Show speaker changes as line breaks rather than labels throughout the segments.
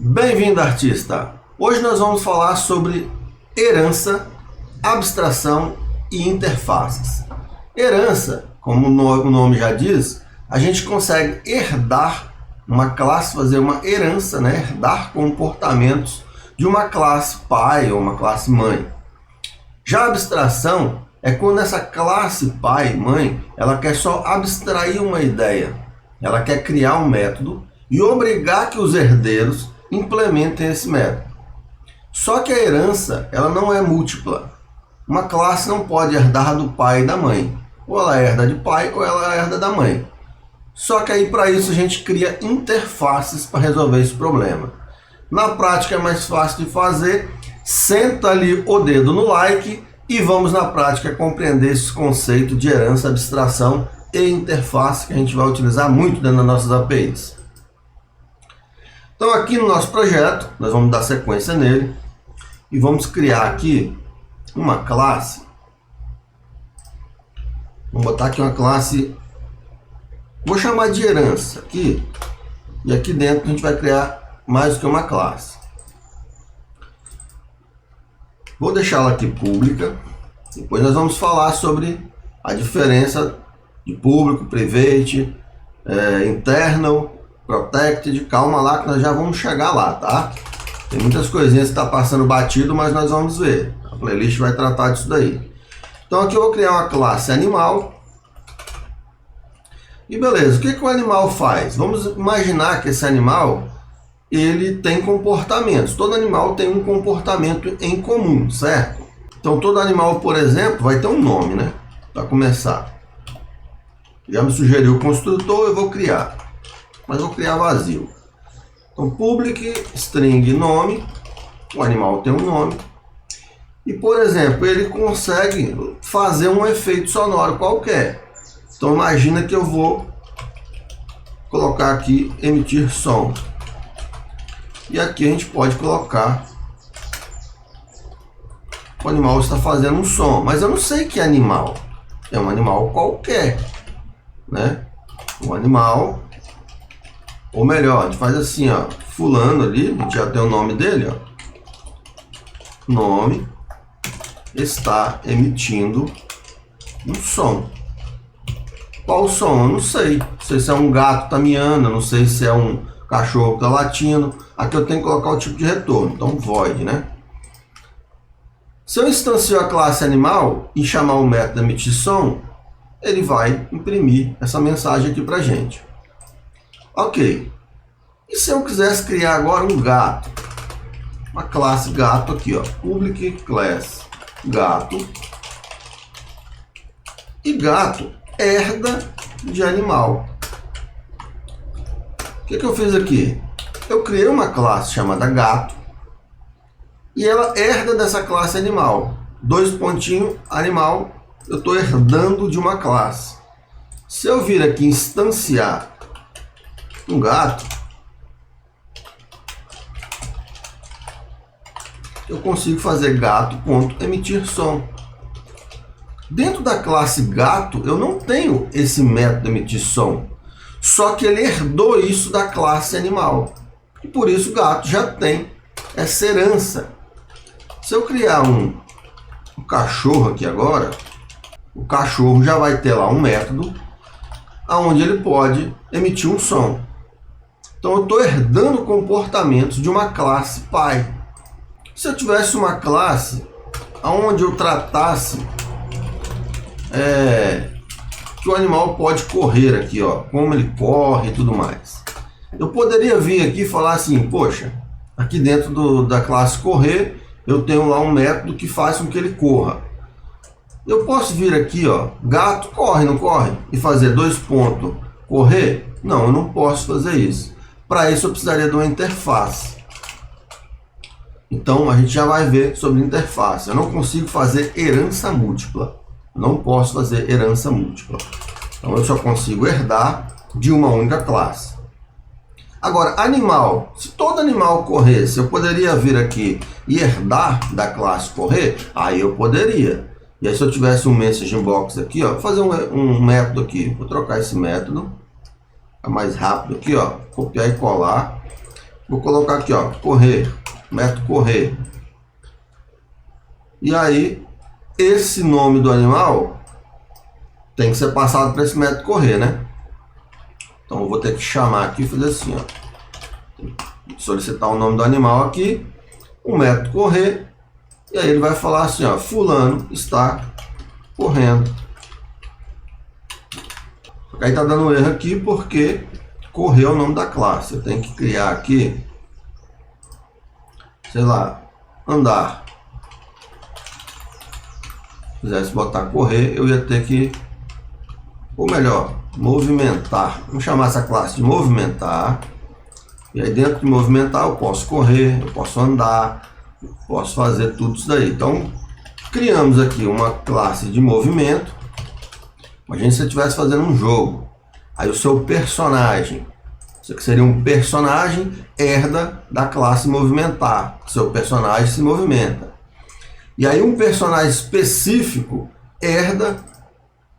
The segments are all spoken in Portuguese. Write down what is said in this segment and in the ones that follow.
Bem-vindo, artista! Hoje nós vamos falar sobre herança, abstração e interfaces. Herança, como o nome já diz, a gente consegue herdar uma classe, fazer uma herança, né? Herdar comportamentos de uma classe pai ou uma classe mãe. Já a abstração é quando essa classe pai, mãe, ela quer só abstrair uma ideia. Ela quer criar um método e obrigar que os herdeiros implementem esse método. Só que a herança, ela não é múltipla. Uma classe não pode herdar do pai e da mãe. Ou ela herda de pai ou ela herda da mãe. Só que aí para isso a gente cria interfaces para resolver esse problema. Na prática é mais fácil de fazer. Senta ali o dedo no like e vamos na prática compreender esse conceito de herança, abstração e interface que a gente vai utilizar muito dentro das nossas APIs. Então aqui no nosso projeto, nós vamos dar sequência nele e vamos criar aqui uma classe. Vamos botar aqui uma classe, vou chamar de herança aqui, e aqui dentro a gente vai criar mais do que uma classe. Vou deixá-la aqui pública, depois nós vamos falar sobre a diferença de público, private, internal, protected. Calma lá que nós já vamos chegar lá, tá? Tem muitas coisinhas que está passando batido, mas nós vamos ver. A playlist vai tratar disso daí. Então aqui eu vou criar uma classe animal. E beleza, o que o animal faz? Vamos imaginar que esse animal, ele tem comportamentos. Todo animal tem um comportamento em comum, certo? Então todo animal, por exemplo, vai ter um nome, né? Para começar. Já me sugeriu o construtor, eu vou criar. Mas vou criar vazio. Então public string nome, o animal tem um nome. E por exemplo, ele consegue fazer um efeito sonoro qualquer. Então imagina que eu vou colocar aqui emitir som. E aqui a gente pode colocar o animal está fazendo um som, mas eu não sei que animal. É um animal qualquer, né? Um animal, ou melhor, a gente faz assim, ó, fulano ali, a gente já tem o nome dele, ó. Nome está emitindo um som. Qual o som? Eu não sei. Não sei se é um gato que tá miando, não sei se é um cachorro que tá latindo. Aqui eu tenho que colocar o tipo de retorno, então void, né? Se eu instancio a classe animal e chamar o método emitir som, ele vai imprimir essa mensagem aqui pra gente. Ok. E se eu quisesse criar agora um gato? Uma classe gato aqui, ó. Public class gato. E gato herda de animal. O que eu fiz aqui? Eu criei uma classe chamada gato. E ela herda dessa classe animal. Dois pontinhos, animal. Eu estou herdando de uma classe. Se eu vir aqui instanciar um gato, eu consigo fazer gato.emitir som. Dentro da classe gato, eu não tenho esse método emitir som. Só que ele herdou isso da classe animal. E por isso o gato já tem essa herança. Se eu criar um cachorro aqui agora, o cachorro já vai ter lá um método onde ele pode emitir um som. Então eu estou herdando comportamentos de uma classe pai. Se eu tivesse uma classe onde eu tratasse que o animal pode correr aqui, ó, como ele corre e tudo mais, eu poderia vir aqui e falar assim, poxa, aqui dentro da classe correr, eu tenho lá um método que faz com que ele corra. Eu posso vir aqui, ó, gato corre, não corre? E fazer dois pontos, correr? Não, eu não posso fazer isso. Para isso eu precisaria de uma interface. Então a gente já vai ver sobre interface. Eu não consigo fazer herança múltipla. Eu não posso fazer herança múltipla. Então eu só consigo herdar de uma única classe. Agora, animal. Se todo animal corresse, eu poderia vir aqui e herdar da classe correr? Aí eu poderia. E aí se eu tivesse um message box aqui, ó, vou fazer um método aqui. Vou trocar esse método. É mais rápido aqui, ó. Copiar e colar. Vou colocar aqui, ó, correr, método correr. E aí, esse nome do animal tem que ser passado para esse método correr, né? Então eu vou ter que chamar aqui e fazer assim, ó. Solicitar o nome do animal aqui, o método correr, e aí ele vai falar assim, ó, fulano está correndo. Aí tá dando erro aqui porque correr é o nome da classe. Eu tenho que criar aqui, sei lá, andar. Se quisesse botar correr, eu ia ter que, ou melhor, movimentar. Vamos chamar essa classe de movimentar. E aí dentro de movimentar eu posso correr, eu posso andar, posso fazer tudo isso daí. Então criamos aqui uma classe de movimento. Imagina se você estivesse fazendo um jogo. Aí o seu personagem, isso aqui seria um personagem, herda da classe movimentar. Seu personagem se movimenta. E aí um personagem específico herda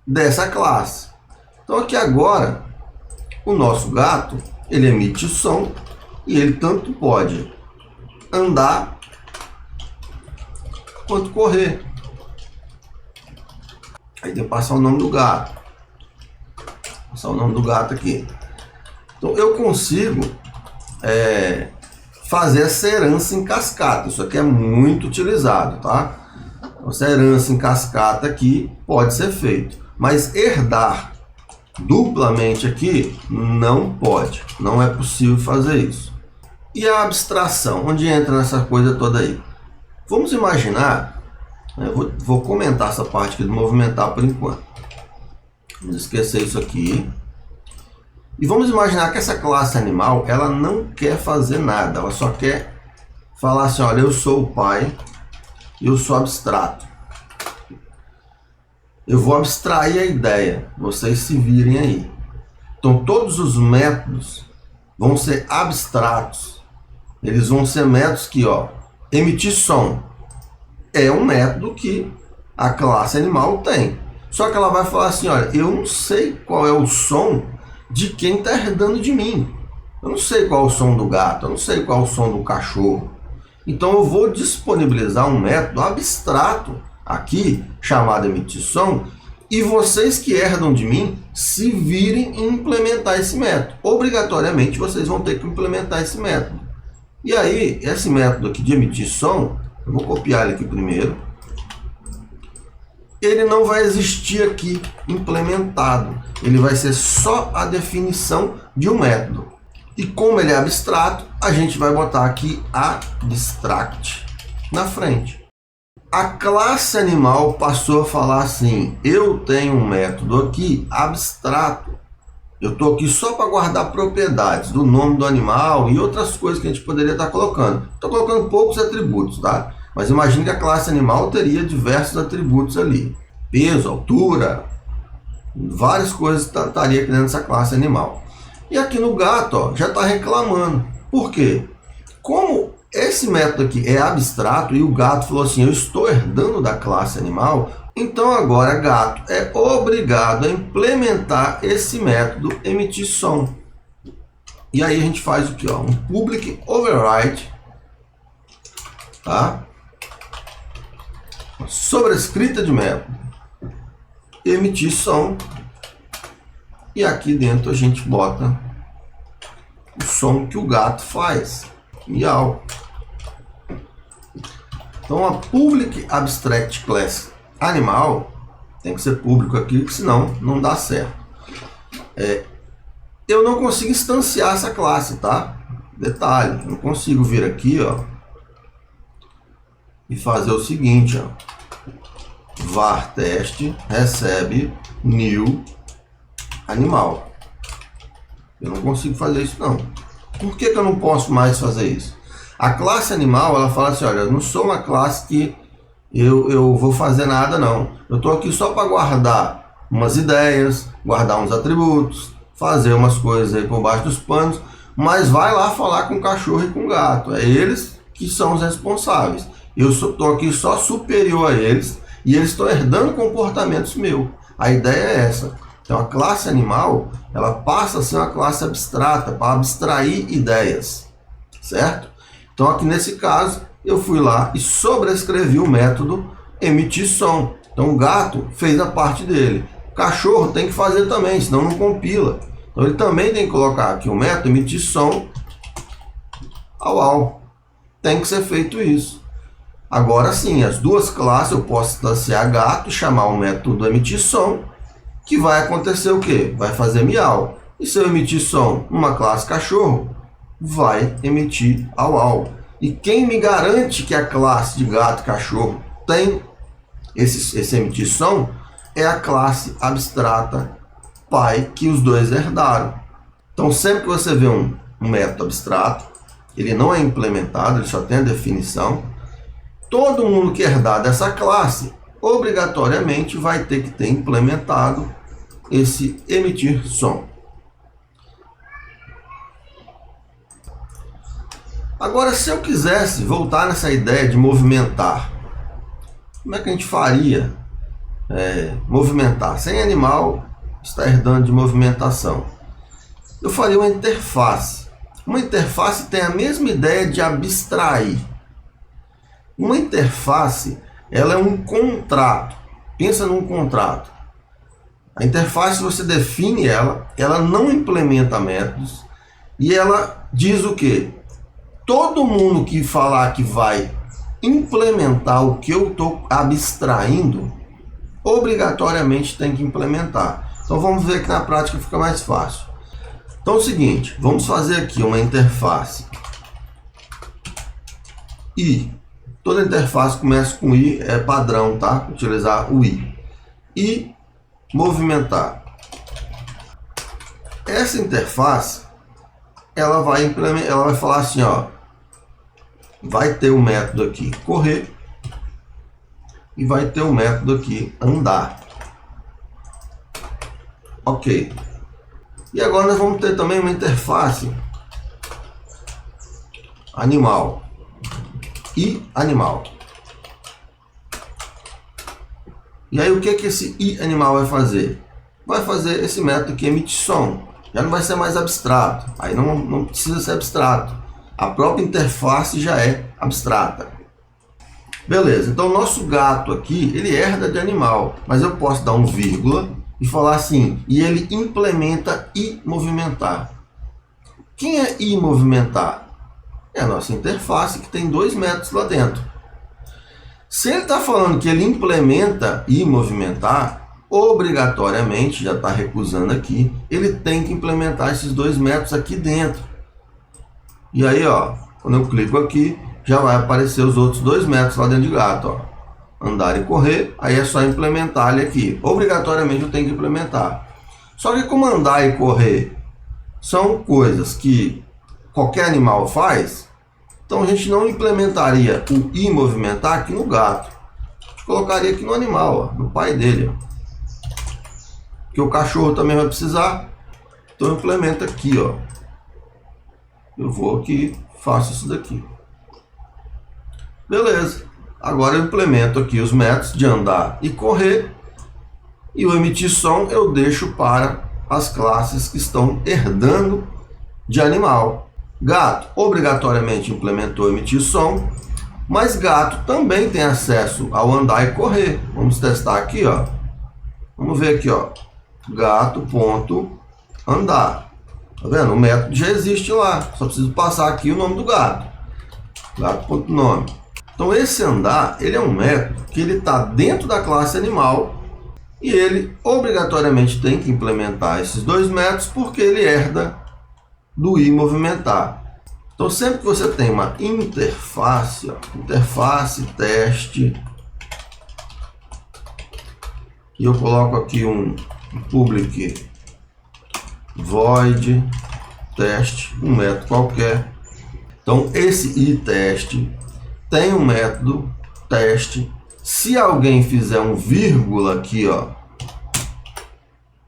dessa classe. Então aqui agora, o nosso gato, ele emite som e ele tanto pode andar quanto correr. Aí tem que passar o nome do gato. Passar o nome do gato aqui. Então eu consigo fazer essa herança em cascata. Isso aqui é muito utilizado, tá? Essa herança em cascata aqui pode ser feito. Mas herdar duplamente aqui não pode. Não é possível fazer isso. E a abstração? Onde entra nessa coisa toda aí? Vamos imaginar... Eu vou comentar essa parte aqui do movimentar por enquanto. Vamos esquecer isso aqui. E vamos imaginar que essa classe animal, ela não quer fazer nada. Ela só quer falar assim, olha, eu sou o pai, eu sou abstrato. Eu vou abstrair a ideia, vocês se virem aí. Então todos os métodos vão ser abstratos. Eles vão ser métodos que, ó, emitir som. É um método que a classe animal tem. Só que ela vai falar assim, olha, eu não sei qual é o som de quem está herdando de mim. Eu não sei qual é o som do gato, eu não sei qual é o som do cachorro. Então eu vou disponibilizar um método abstrato aqui, chamado emitir som, e vocês que herdam de mim se virem em implementar esse método. Obrigatoriamente vocês vão ter que implementar esse método. E aí, esse método aqui de emitir som, eu vou copiar ele aqui primeiro. Ele não vai existir aqui implementado. Ele vai ser só a definição de um método. E como ele é abstrato, a gente vai botar aqui abstract na frente. A classe animal passou a falar assim, eu tenho um método aqui abstrato. Eu estou aqui só para guardar propriedades do nome do animal e outras coisas que a gente poderia estar colocando. Estou colocando poucos atributos, tá? Mas imagine que a classe animal teria diversos atributos ali. Peso, altura, várias coisas estaria aqui dentro dessa classe animal. E aqui no gato, ó, já está reclamando. Por quê? Como esse método aqui é abstrato e o gato falou assim, eu estou herdando da classe animal, então agora gato é obrigado a implementar esse método emitir som. E aí a gente faz o que? Ó, um public override, tá? Sobrescrita de método emitir som, e aqui dentro a gente bota o som que o gato faz, miau. Então a public abstract class animal tem que ser público aqui, senão não dá certo. Eu não consigo instanciar essa classe, tá? Detalhe, não consigo vir aqui, ó, e fazer o seguinte, ó, var teste recebe new animal. Eu não consigo fazer isso não. Por que eu não posso mais fazer isso? A classe animal, ela fala assim, olha, eu não sou uma classe que eu vou fazer nada não. Eu estou aqui só para guardar umas ideias, guardar uns atributos, fazer umas coisas aí por baixo dos panos, mas vai lá falar com o cachorro e com o gato. É eles que são os responsáveis. Eu estou aqui só superior a eles e eles estão herdando comportamentos meus. A ideia é essa. Então a classe animal, ela passa a ser uma classe abstrata para abstrair ideias. certo? Então aqui nesse caso eu fui lá e sobrescrevi o método emitir som. Então o gato fez a parte dele. O cachorro tem que fazer também, senão não compila. Então ele também tem que colocar aqui o método emitir som au. Tem que ser feito isso. Agora sim, as duas classes eu posso instanciar gato e chamar o método emitir som, que vai acontecer o quê? Vai fazer miau. E se eu emitir som numa classe cachorro, vai emitir au. E quem me garante que a classe de gato e cachorro tem esse emitir som é a classe abstrata pai que os dois herdaram. Então sempre que você vê um método abstrato, ele não é implementado, ele só tem a definição, todo mundo que herdar dessa classe obrigatoriamente vai ter que ter implementado esse emitir som. Agora, se eu quisesse voltar nessa ideia de movimentar, como é que a gente faria movimentar? Sem animal está herdando de movimentação. Eu faria uma interface. Uma interface tem a mesma ideia de abstrair. Uma interface, ela é um contrato. Pensa num contrato. A interface, você define ela não implementa métodos e ela diz o quê? Todo mundo que falar que vai implementar o que eu estou abstraindo, obrigatoriamente tem que implementar. Então vamos ver que na prática fica mais fácil. Então é o seguinte, vamos fazer aqui uma interface I. Toda interface começa com I, é padrão, tá? Utilizar o I. E movimentar. Essa interface, ela vai falar assim, ó, vai ter o método aqui correr e vai ter o método aqui andar. Ok. E agora nós vamos ter também uma interface animal e animal. E aí o que esse i animal vai fazer? Vai fazer esse método que emite som. Já não vai ser mais abstrato. Aí não precisa ser abstrato. A própria interface já é abstrata. Beleza, então o nosso gato aqui, ele herda de animal. Mas eu posso dar um vírgula e falar assim, e ele implementa i movimentar. Quem é i movimentar? É a nossa interface que tem dois métodos lá dentro. Se ele está falando que ele implementa i movimentar, obrigatoriamente, já está recusando aqui, ele tem que implementar esses dois métodos aqui dentro. E aí, ó, quando eu clico aqui, já vai aparecer os outros dois métodos lá dentro de gato, ó. Andar e correr, aí é só implementar ele aqui. Obrigatoriamente eu tenho que implementar. Só que como andar e correr são coisas que qualquer animal faz, então a gente não implementaria o i movimentar aqui no gato. A gente colocaria aqui no animal, ó, no pai dele. Ó. Que o cachorro também vai precisar. Então eu implemento aqui, ó. Eu vou aqui, faço isso daqui. Beleza. Agora eu implemento aqui os métodos de andar e correr. E o emitir som eu deixo para as classes que estão herdando de animal. Gato obrigatoriamente implementou emitir som, mas gato também tem acesso ao andar e correr. Vamos testar aqui, ó. Vamos ver aqui, ó. Gato.andar. Tá vendo? O método já existe lá. Só preciso passar aqui o nome do gato. Gato.nome. Então esse andar, ele é um método que ele está dentro da classe animal e ele obrigatoriamente tem que implementar esses dois métodos porque ele herda do i movimentar. Então sempre que você tem uma interface, ó, interface teste, e eu coloco aqui um public void teste, um método qualquer. Então esse i teste tem um método teste. Se alguém fizer um vírgula aqui, ó,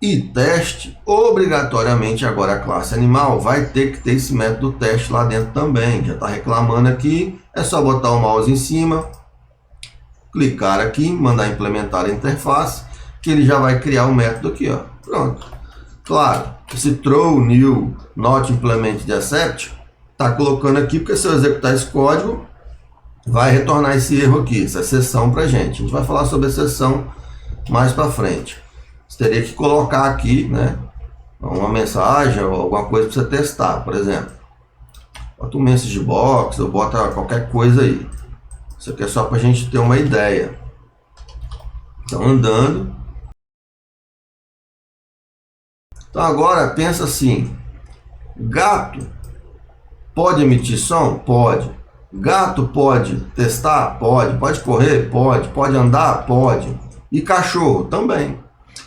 e teste, obrigatoriamente agora a classe animal vai ter que ter esse método teste lá dentro também. Já está reclamando aqui, é só botar o mouse em cima, clicar aqui, mandar implementar a interface, que ele já vai criar o método aqui, ó. Pronto. Claro, esse throw new not implement the accept está colocando aqui, porque se eu executar esse código, vai retornar esse erro aqui, essa exceção para a gente. A gente vai falar sobre exceção mais para frente. Você teria que colocar aqui, né, uma mensagem ou alguma coisa para você testar, por exemplo. Bota um message box ou bota qualquer coisa aí. Isso aqui é só para a gente ter uma ideia. Então, andando. Então, agora pensa assim: gato pode emitir som? Pode. Gato pode testar? Pode. Pode correr? Pode. Pode andar? Pode. E cachorro? Também.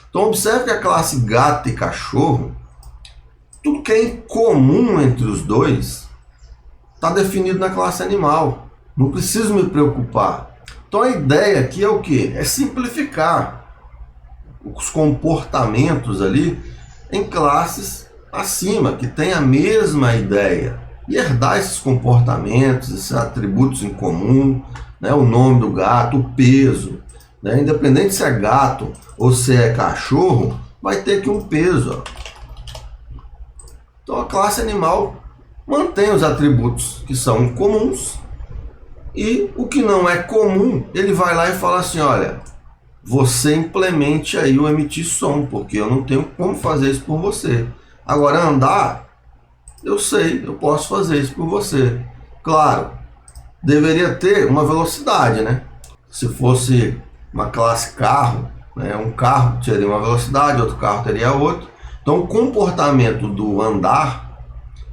Então, observe que a classe gato e cachorro, tudo que é em comum entre os dois, está definido na classe animal. Não preciso me preocupar. Então, a ideia aqui é o quê? É simplificar os comportamentos ali em classes acima, que tem a mesma ideia. E herdar esses comportamentos, esses atributos em comum, né? O nome do gato, o peso, né? Independente se é gato ou se é cachorro, vai ter aqui um peso. Ó. Então a classe animal mantém os atributos que são comuns, e o que não é comum, ele vai lá e fala assim: olha, você implemente aí o emitir som, porque eu não tenho como fazer isso por você. Agora, andar, eu sei, eu posso fazer isso por você. Claro, deveria ter uma velocidade, né? Se fosse uma classe carro, né, um carro teria uma velocidade, outro carro teria outro. Então, o comportamento do andar,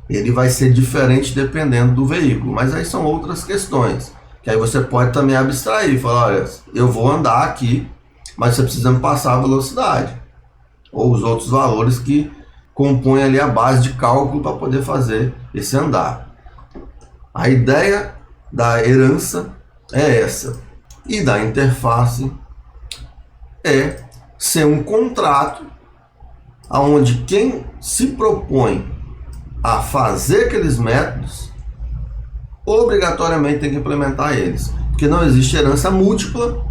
ele vai ser diferente dependendo do veículo. Mas aí são outras questões, que aí você pode também abstrair, falar: olha, eu vou andar aqui, mas você precisa me passar a velocidade, ou os outros valores que compõem ali a base de cálculo para poder fazer esse andar. A ideia da herança é essa. E da interface é ser um contrato onde quem se propõe a fazer aqueles métodos obrigatoriamente tem que implementar eles. Porque não existe herança múltipla,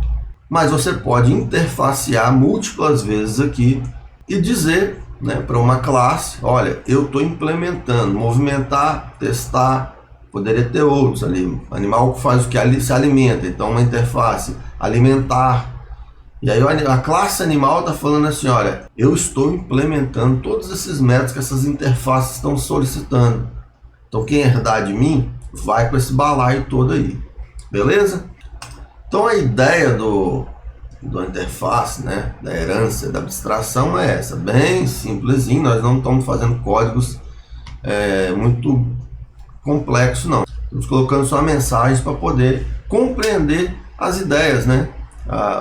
mas você pode interfacear múltiplas vezes aqui e dizer, né, para uma classe: olha, eu estou implementando, movimentar, testar, poderia ter outros ali, animal que faz o que? Se alimenta, então uma interface, alimentar. E aí a classe animal está falando assim: olha, eu estou implementando todos esses métodos que essas interfaces estão solicitando. Então quem herdar de mim, vai com esse balaio todo aí, beleza? Então a ideia do interface, né, da herança, da abstração é essa, bem simplesinho. Nós não estamos fazendo códigos muito complexos, não. Estamos colocando só mensagens para poder compreender as ideias, né,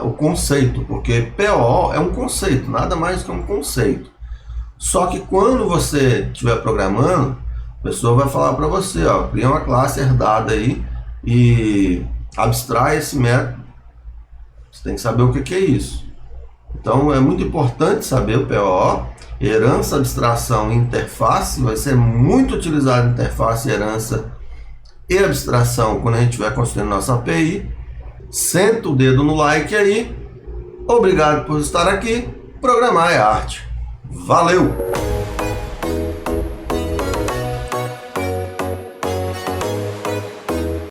o conceito, porque PO é um conceito, nada mais que um conceito. Só que quando você estiver programando, a pessoa vai falar para você: ó, cria uma classe herdada aí e abstrai esse método. Você tem que saber o que é isso. Então é muito importante saber o PO. Herança, abstração e interface vai ser muito utilizado em interface, herança e abstração quando a gente estiver construindo nossa API. Senta o dedo no like aí. Obrigado por estar aqui. Programar é arte. Valeu!